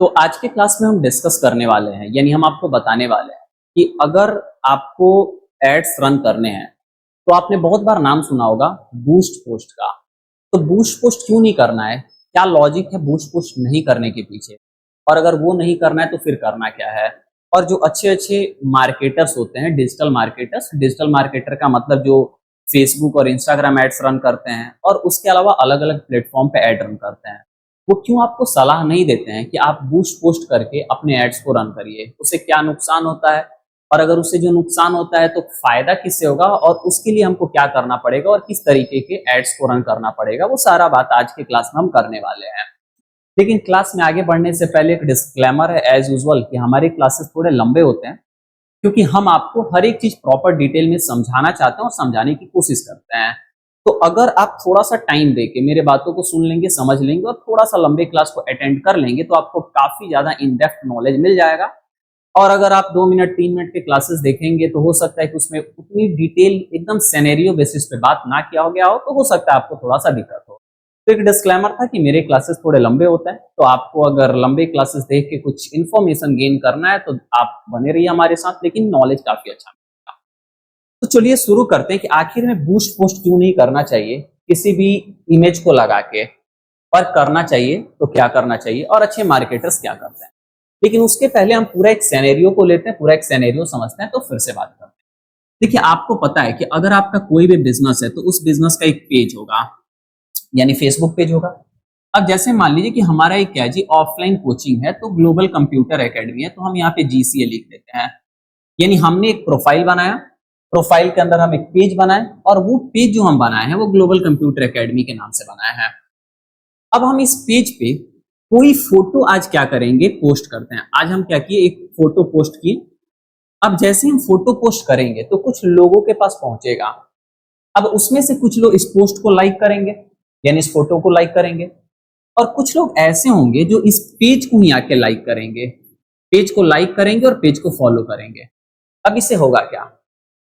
तो आज के क्लास में हम डिस्कस करने वाले हैं, यानी हम आपको बताने वाले हैं कि अगर आपको एड्स रन करने हैं तो आपने बहुत बार नाम सुना होगा बूस्ट पोस्ट का। तो बूस्ट पोस्ट क्यों नहीं करना है, क्या लॉजिक है बूस्ट पोस्ट नहीं करने के पीछे, और अगर वो नहीं करना है तो फिर करना क्या है। और जो अच्छे अच्छे मार्केटर्स होते हैं, डिजिटल मार्केटर का मतलब जो फेसबुक और इंस्टाग्राम एड्स रन करते हैं और उसके अलावा अलग अलग प्लेटफॉर्म पे एड रन करते हैं, वो क्यों आपको सलाह नहीं देते हैं कि आप बूस्ट पोस्ट करके अपने एड्स को रन करिए। उससे क्या नुकसान होता है, और अगर उससे जो नुकसान होता है तो फायदा किससे होगा, और उसके लिए हमको क्या करना पड़ेगा और किस तरीके के एड्स को रन करना पड़ेगा, वो सारा बात आज के क्लास में हम करने वाले हैं। लेकिन क्लास में आगे बढ़ने से पहले एक डिस्क्लेमर है एज यूजुअल कि हमारे क्लासेस थोड़े लंबे होते हैं, क्योंकि हम आपको हर एक चीज प्रॉपर डिटेल में समझाना चाहते हैं और समझाने की कोशिश करते हैं। तो अगर आप थोड़ा सा टाइम देके मेरे बातों को सुन लेंगे, समझ लेंगे और थोड़ा सा लंबे क्लास को अटेंड कर लेंगे तो आपको काफी ज्यादा इन डेप्थ नॉलेज मिल जाएगा। और अगर आप 2 मिनट 3 मिनट के क्लासेस देखेंगे तो हो सकता है कि उसमें उतनी डिटेल एकदम सिनेरियो बेसिस पे बात ना किया हो गया हो, तो हो सकता है आपको थोड़ा सा दिक्कत हो। तो एक डिस्क्लेमर था कि मेरे क्लासेस थोड़े लंबे होते हैं, तो आपको अगर लंबे क्लासेस देख के कुछ इन्फॉर्मेशन गेन करना है तो आप बने रहिए हमारे साथ, लेकिन नॉलेज काफी अच्छा मिलेगा। तो चलिए शुरू करते हैं कि आखिर में बूस्ट पोस्ट क्यों नहीं करना चाहिए किसी भी इमेज को लगा के, और करना चाहिए तो क्या करना चाहिए, और अच्छे मार्केटर्स क्या करते हैं। लेकिन उसके पहले हम पूरा एक सिनेरियो को लेते हैं, पूरा एक सिनेरियो समझते हैं, तो फिर से बात करते हैं। देखिए, आपको पता है कि अगर आपका कोई भी बिजनेस है तो उस बिजनेस का एक पेज होगा, यानी फेसबुक पेज होगा। अब जैसे मान लीजिए कि हमारा एक क्या है जी, ऑफलाइन कोचिंग है, तो ग्लोबल कंप्यूटर एकेडमी है, तो हम यहाँ पे जीसीए लिख देते हैं। यानी हमने एक प्रोफाइल बनाया, प्रोफाइल के अंदर हम एक पेज बनाए, और वो पेज जो हम बनाए हैं वो ग्लोबल कंप्यूटर एकेडमी के नाम से बनाया है। अब हम इस पेज पे कोई फोटो आज क्या करेंगे, पोस्ट करते हैं। आज हम क्या किए, एक फोटो पोस्ट किए। अब जैसे हम फोटो पोस्ट करेंगे तो कुछ लोगों के पास पहुंचेगा। अब उसमें से कुछ लोग इस पोस्ट को लाइक करेंगे, यानी इस फोटो को लाइक करेंगे, और कुछ लोग ऐसे होंगे जो इस पेज को ही आके लाइक करेंगे, पेज को लाइक करेंगे और पेज को फॉलो करेंगे। अब इससे होगा क्या,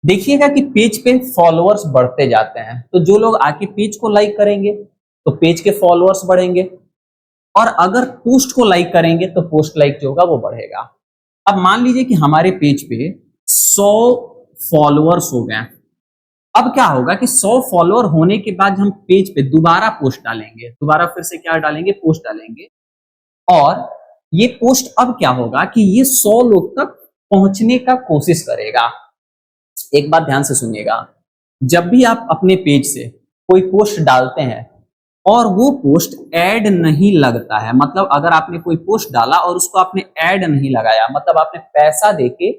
देखिएगा कि पेज पे फॉलोअर्स बढ़ते जाते हैं। तो जो लोग आके पेज को लाइक करेंगे तो पेज के फॉलोअर्स बढ़ेंगे, और अगर पोस्ट को लाइक करेंगे तो पोस्ट लाइक जो होगा वो बढ़ेगा। अब मान लीजिए कि हमारे पेज पे 100 फॉलोअर्स हो गए। अब क्या होगा कि 100 फॉलोअर होने के बाद हम पेज पे दोबारा पोस्ट डालेंगे, दोबारा फिर से क्या डालेंगे, पोस्ट डालेंगे। और ये पोस्ट अब क्या होगा कि ये 100 लोग तक पहुंचने का कोशिश करेगा। एक बात ध्यान से सुनिएगा, जब भी आप अपने पेज से कोई पोस्ट डालते हैं और वो पोस्ट ऐड नहीं लगता है, मतलब अगर आपने कोई पोस्ट डाला और उसको आपने ऐड नहीं लगाया, मतलब आपने पैसा देके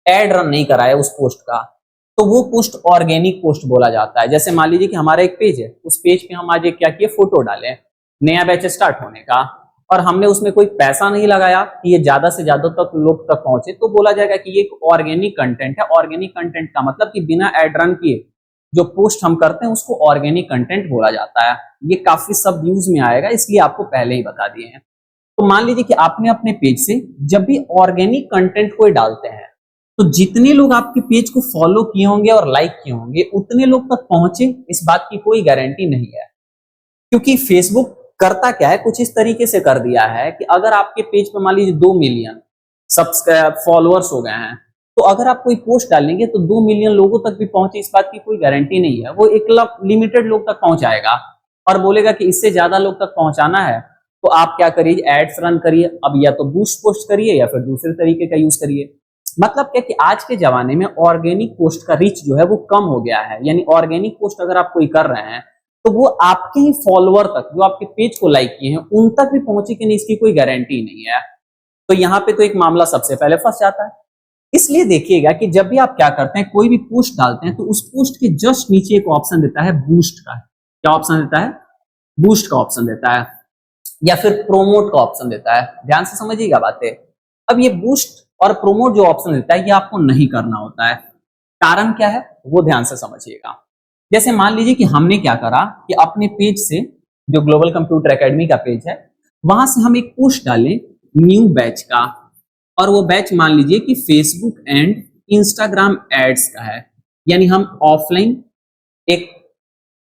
ऐड रन नहीं कराया उस पोस्ट का, तो वो पोस्ट ऑर्गेनिक पोस्ट बोला जाता है। जैसे मान लीजिए कि हमारा एक पेज है, उस पेज पे हम आज एक क्या किए, फोटो डाले, नया बैच स्टार्ट होने का, और हमने उसमें कोई पैसा नहीं लगाया कि ये ज्यादा से ज्यादा तक लोग तक पहुंचे, तो बोला जाएगा कि ये एक ऑर्गेनिक कंटेंट है। ऑर्गेनिक कंटेंट का मतलब कि बिना एड रन किए जो पोस्ट हम करते हैं उसको ऑर्गेनिक कंटेंट बोला जाता है। ये काफी सब यूज में आएगा, इसलिए आपको पहले ही बता दिए हैं। तो मान लीजिए कि आपने अपने पेज से जब भी ऑर्गेनिक कंटेंट कोई डालते हैं तो जितने लोग आपके पेज को फॉलो किए होंगे और लाइक किए होंगे उतने लोग तक पहुंचे, इस बात की कोई गारंटी नहीं है। क्योंकि फेसबुक करता क्या है, कुछ इस तरीके से कर दिया है कि अगर आपके पेज पर मान लीजिए 2 मिलियन सब्सक्राइब फॉलोअर्स हो गए हैं, तो अगर आप कोई पोस्ट डालेंगे तो 2 मिलियन लोगों तक भी पहुंचे, इस बात की कोई गारंटी नहीं है। वो एक लिमिटेड लोग तक पहुंचाएगा और बोलेगा कि इससे ज्यादा लोग तक पहुंचाना है तो आप क्या करिए, एड्स रन करिए। अब या तो बूस्ट पोस्ट करिए या फिर दूसरे तरीके का यूज करिए। मतलब क्या कि आज के जमाने में ऑर्गेनिक पोस्ट का रीच जो है वो कम हो गया है। यानी ऑर्गेनिक पोस्ट अगर आप कोई कर रहे हैं तो वो आपके ही फॉलोअर तक, जो आपके पेज को लाइक किए हैं, उन तक भी पहुंचे कि नहीं, इसकी कोई गारंटी नहीं है। तो यहाँ पे तो एक मामला सबसे पहले फंस जाता है। इसलिए देखिएगा कि जब भी आप क्या करते हैं, कोई भी पोस्ट डालते हैं, तो उस पोस्ट के जस्ट नीचे एक ऑप्शन देता है बूस्ट का। क्या ऑप्शन देता है, बूस्ट का ऑप्शन देता है, या फिर प्रोमोट का ऑप्शन देता है। ध्यान से समझिएगा बातें। अब ये बूस्ट और प्रोमोट जो ऑप्शन देता है ये आपको नहीं करना होता है। कारण क्या है वो ध्यान से समझिएगा। जैसे मान लीजिए कि हमने क्या करा कि अपने पेज से, जो ग्लोबल कंप्यूटर एकेडमी का पेज है, वहां से हम एक पोस्ट डालें न्यू बैच का, और वो बैच मान लीजिए कि फेसबुक एंड इंस्टाग्राम एड्स का है। यानी हम ऑफलाइन एक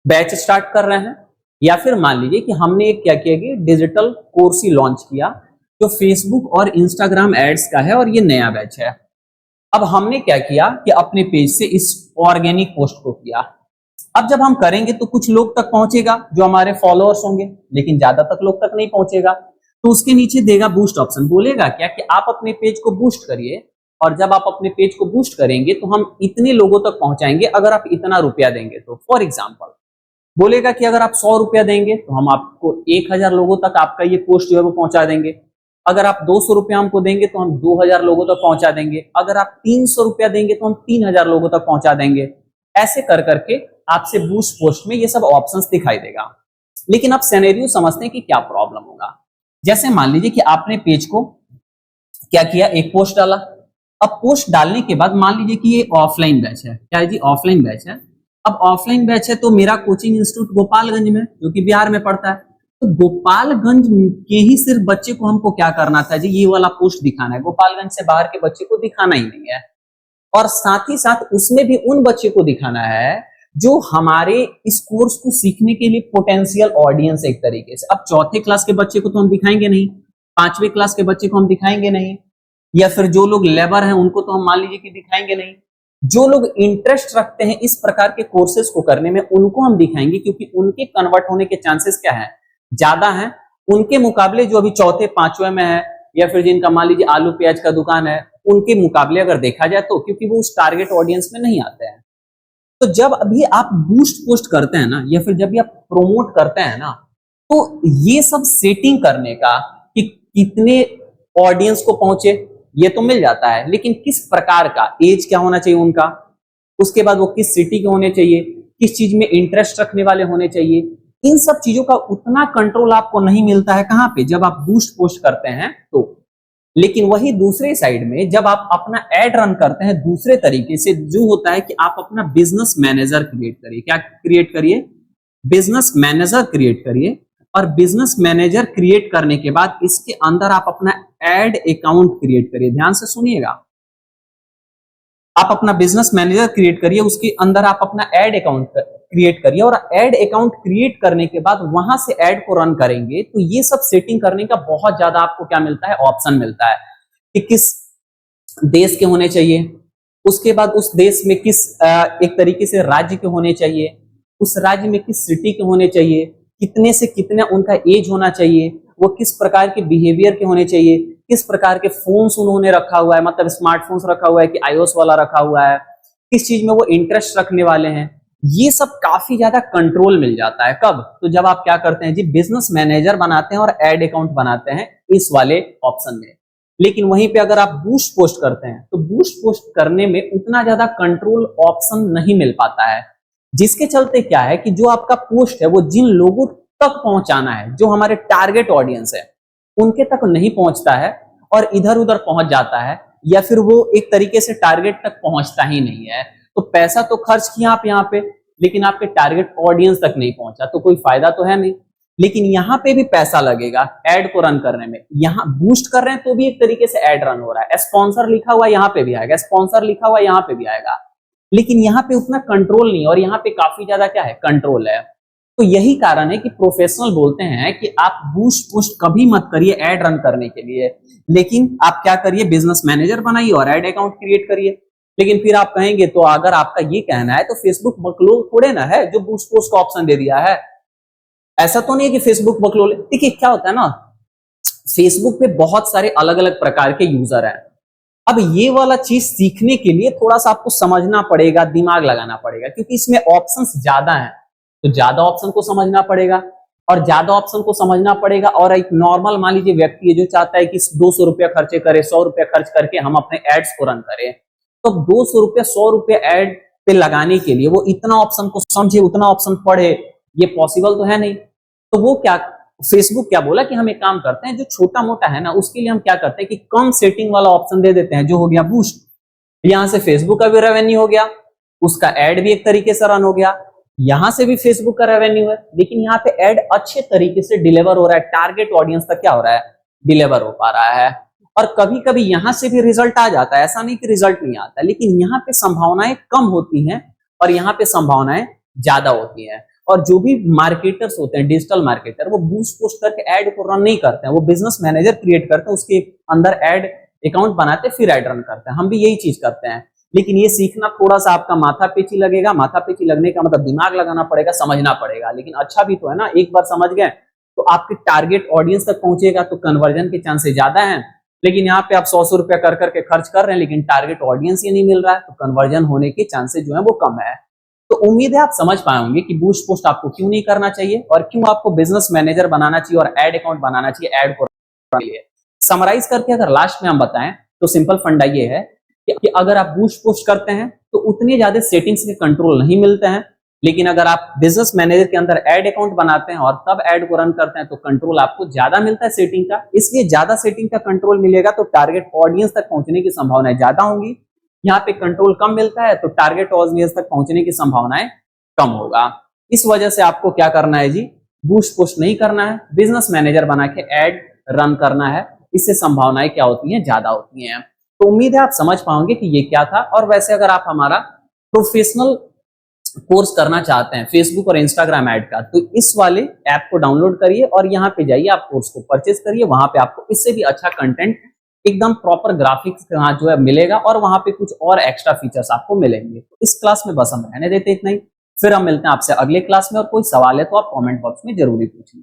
बैच स्टार्ट कर रहे हैं, या फिर मान लीजिए कि हमने एक क्या किया कि डिजिटल कोर्स ही लॉन्च किया जो फेसबुक और इंस्टाग्राम एड्स का है और ये नया बैच है। अब हमने क्या किया कि अपने पेज से इस ऑर्गेनिक पोस्ट को किया। अब जब हम करेंगे तो कुछ लोग तक पहुंचेगा जो हमारे फॉलोअर्स होंगे, लेकिन ज्यादा तक लोग तक नहीं पहुंचेगा। तो उसके नीचे देगा बूस्ट ऑप्शन, बोलेगा क्या कि आप अपने पेज को बूस्ट करिए, और जब आप अपने पेज को बूस्ट करेंगे तो हम इतने लोगों तक पहुंचाएंगे अगर आप इतना रुपया देंगे। तो फॉर एग्जाम्पल बोलेगा कि अगर आप 100 रुपया देंगे तो हम आपको 1000 लोगों तक आपका ये पोस्ट जो है वो पहुंचा देंगे। अगर आप 200 रुपया हमको देंगे तो हम 2000 लोगों तक पहुंचा देंगे। अगर आप 300 रुपया देंगे तो हम 3000 लोगों तक पहुंचा देंगे। ऐसे कर करके आपसे बूस्ट पोस्ट में ये सब ऑप्शंस दिखाई देगा। लेकिन आप सिनेरियो समझते हैं कि क्या प्रॉब्लम होगा। जैसे मान लीजिए कि आपने पेज को क्या किया, एक पोस्ट डाला। अब पोस्ट डालने के बाद मान लीजिए कि ये ऑफलाइन बैच है। क्या है जी? ऑफलाइन बैच है। अब ऑफलाइन बैच है तो मेरा कोचिंग इंस्टीट्यूट गोपालगंज में, जो कि बिहार में पड़ता है, तो गोपालगंज के ही सिर्फ बच्चे को हमको क्या करना था जी, ये वाला पोस्ट दिखाना है। गोपालगंज से बाहर के बच्चे को दिखाना ही नहीं है। और साथ ही साथ उसमें भी उन बच्चे को दिखाना है जो हमारे इस कोर्स को सीखने के लिए पोटेंशियल ऑडियंस है एक तरीके से। अब चौथे क्लास के बच्चे को तो हम दिखाएंगे नहीं, 5वीं क्लास के बच्चे को हम दिखाएंगे नहीं, या फिर जो लोग लेबर हैं उनको तो हम मान लीजिए कि दिखाएंगे नहीं। जो लोग इंटरेस्ट रखते हैं इस प्रकार के कोर्सेज को करने में उनको हम दिखाएंगे, क्योंकि उनके कन्वर्ट होने के चांसेस क्या है, ज्यादा है उनके मुकाबले जो अभी चौथे 5वें में है, या फिर जिनका मान लीजिए आलू प्याज का दुकान है, उनके मुकाबले अगर देखा जाए तो, क्योंकि वो उस टारगेट ऑडियंस में नहीं आते हैं। तो जब अभी आप बूस्ट पोस्ट करते हैं ना, या फिर जब भी आप प्रोमोट करते हैं ना, तो ये सब सेटिंग करने का कि कितने ऑडियंस को पहुंचे ये तो मिल जाता है, लेकिन किस प्रकार का, एज क्या होना चाहिए उनका, उसके बाद वो किस सिटी के होने चाहिए, किस चीज में इंटरेस्ट रखने वाले होने चाहिए, इन सब चीजों का उतना कंट्रोल आपको नहीं मिलता है। कहां पे? जब आप बूस्ट पोस्ट करते हैं तो। लेकिन वही दूसरे साइड में जब आप अपना एड रन करते हैं दूसरे तरीके से, जो होता है कि आप अपना बिजनेस मैनेजर क्रिएट करिए। क्या क्रिएट करिए? बिजनेस मैनेजर क्रिएट करिए। और बिजनेस मैनेजर क्रिएट करने के बाद इसके अंदर आप अपना एड अकाउंट क्रिएट करिए। ध्यान से सुनिएगा, आप अपना बिजनेस मैनेजर क्रिएट करिए, उसके अंदर आप अपना एड अकाउंट क्रिएट करिए, और एड अकाउंट क्रिएट करने के बाद वहां से एड को रन करेंगे तो ये सब सेटिंग करने का बहुत ज्यादा आपको क्या मिलता है, ऑप्शन मिलता है कि किस देश के होने चाहिए, उसके बाद उस देश में किस एक तरीके से राज्य के होने चाहिए, उस राज्य में किस सिटी के होने चाहिए, कितने से कितना उनका एज होना चाहिए, वो किस प्रकार के बिहेवियर के होने चाहिए, किस प्रकार के फोन्स उन्होंने रखा हुआ है, मतलब स्मार्टफोन्स रखा हुआ है कि आईओएस वाला रखा हुआ है, किस चीज में वो इंटरेस्ट रखने वाले हैं। ये सब काफी ज्यादा कंट्रोल मिल जाता है। कब? तो जब आप क्या करते हैं जी, बिजनेस मैनेजर बनाते हैं और एड अकाउंट बनाते हैं इस वाले ऑप्शन में। लेकिन वहीं पे अगर आप बूस्ट पोस्ट करते हैं तो बूस्ट पोस्ट करने में उतना ज्यादा कंट्रोल ऑप्शन नहीं मिल पाता है, जिसके चलते क्या है कि जो आपका पोस्ट है वो जिन लोगों तक पहुंचाना है, जो हमारे टारगेट ऑडियंस है, उनके तक नहीं पहुंचता है और इधर उधर पहुंच जाता है, या फिर वो एक तरीके से टारगेट तक पहुंचता ही नहीं है। तो पैसा तो खर्च किया आप यहाँ पे, लेकिन आपके टारगेट ऑडियंस तक नहीं पहुंचा, तो कोई फायदा तो है नहीं। लेकिन यहाँ पे भी पैसा लगेगा एड को रन करने में। यहाँ बूस्ट कर रहे हैं तो भी एक तरीके से एड रन हो रहा है, स्पॉन्सर लिखा हुआ यहाँ पे भी आएगा, स्पॉन्सर लिखा हुआ यहाँ पे भी आएगा, लेकिन यहाँ पे उतना कंट्रोल नहीं, और यहाँ पे काफी ज्यादा क्या है, कंट्रोल है। तो यही कारण है कि प्रोफेशनल बोलते हैं कि आप बूस्ट पोस्ट कभी मत करिए एड रन करने के लिए, लेकिन आप क्या करिए, बिजनेस मैनेजर बनाइए और एड अकाउंट क्रिएट करिए। लेकिन फिर आप कहेंगे, तो अगर आपका ये कहना है तो फेसबुक बकलोल थोड़े ना है जो बूस्ट पोस्ट का ऑप्शन दे दिया है। ऐसा तो नहीं है कि फेसबुक बकलोल। देखिए क्या होता है ना, फेसबुक पे बहुत सारे अलग अलग प्रकार के यूजर हैं। अब ये वाला चीज सीखने के लिए थोड़ा सा आपको समझना पड़ेगा, दिमाग लगाना पड़ेगा, क्योंकि इसमें ऑप्शंस ज्यादा हैं, तो ज्यादा ऑप्शन को समझना पड़ेगा, और ज्यादा ऑप्शन को समझना पड़ेगा। और एक नॉर्मल मान लीजिए व्यक्ति है जो चाहता है कि 200 रुपया खर्चे करे, 100 रुपया खर्च करके हम अपने एड्स को रन करें, तो 200 रुपया 100 रुपया एड पे लगाने के लिए वो इतना ऑप्शन को समझे, उतना ऑप्शन पढ़े, ये पॉसिबल तो है नहीं। तो वो क्या, फेसबुक क्या बोला कि हम एक काम करते हैं, जो छोटा मोटा है ना उसके लिए हम क्या करते हैं कि कम सेटिंग वाला ऑप्शन दे देते हैं, जो हो गया बूस्ट। यहां से फेसबुक का भी रेवेन्यू हो गया, उसका एड भी एक तरीके से रन हो गया, यहां से भी फेसबुक का रेवेन्यू है, लेकिन यहाँ पे एड अच्छे तरीके से डिलीवर हो रहा है, टारगेट ऑडियंस तक क्या हो रहा है, डिलीवर हो पा रहा है। और कभी कभी यहां से भी रिजल्ट आ जाता है, ऐसा नहीं कि रिजल्ट नहीं आता, लेकिन यहाँ पे संभावनाएं कम होती हैं और यहाँ पे संभावनाएं ज्यादा होती हैं। और जो भी मार्केटर्स होते हैं, डिजिटल मार्केटर, वो बूस्ट पोस्ट करके ऐड को रन नहीं करते हैं, वो बिजनेस मैनेजर क्रिएट करते हैं, उसके अंदर ऐड अकाउंट बनाते हैं, फिर ऐड रन करते हैं। हम भी यही चीज करते हैं, लेकिन ये सीखना थोड़ा सा आपका माथा पेची लगेगा। माथा पेची लगने का मतलब दिमाग लगाना पड़ेगा, समझना पड़ेगा, लेकिन अच्छा भी तो है ना। एक बार समझ गए तो आपके टारगेट ऑडियंस तक पहुंचेगा तो कन्वर्जन के चांसेस ज्यादा हैं। लेकिन यहाँ पे आप 100 रुपया कर करके खर्च कर रहे हैं, लेकिन टारगेट ऑडियंस ही नहीं मिल रहा है, तो कन्वर्जन होने के चांसेस जो है वो कम है। तो उम्मीद है आप समझ पाए होंगे कि बूस्ट पोस्ट आपको क्यों नहीं करना चाहिए और क्यों आपको बिजनेस मैनेजर बनाना चाहिए और एड अकाउंट बनाना चाहिए ऐड को लिए। समराइज करके अगर लास्ट में हम बताएं तो सिंपल फंडा ये है कि अगर आप बूस्ट पोस्ट करते हैं तो उतने ज्यादा सेटिंग्स के कंट्रोल नहीं मिलते हैं, लेकिन अगर आप बिजनेस मैनेजर के अंदर एड अकाउंट बनाते हैं और तब एड को रन करते हैं तो कंट्रोल आपको ज्यादा मिलता है सेटिंग का। इसलिए ज्यादा सेटिंग का कंट्रोल मिलेगा तो टारगेट ऑडियंस तक पहुंचने की संभावनाएं ज्यादा होंगी। यहाँ पे कंट्रोल कम मिलता है तो टारगेट ऑडियंस तक पहुंचने की संभावनाएं कम होगा। इस वजह से आपको क्या करना है जी, बूस्ट पोस्ट नहीं करना है, बिजनेस मैनेजर बना के एड रन करना है। इससे संभावनाएं क्या होती हैं, ज्यादा होती हैं। तो उम्मीद है आप समझ पाओगे कि ये क्या था। और वैसे अगर आप हमारा प्रोफेशनल कोर्स करना चाहते हैं फेसबुक और इंस्टाग्राम ऐड का, तो इस वाले ऐप को डाउनलोड करिए और यहाँ पे जाइए, आप कोर्स को परचेज करिए। वहां पे आपको इससे भी अच्छा कंटेंट, एकदम प्रॉपर ग्राफिक्स के साथ जो है मिलेगा और वहां पे कुछ और एक्स्ट्रा फीचर्स आपको मिलेंगे। तो इस क्लास में बस हम रहने देते इतना ही, फिर हम मिलते हैं आपसे अगले क्लास में। और कोई सवाल है तो आप कमेंट बॉक्स में जरूरी पूछिए।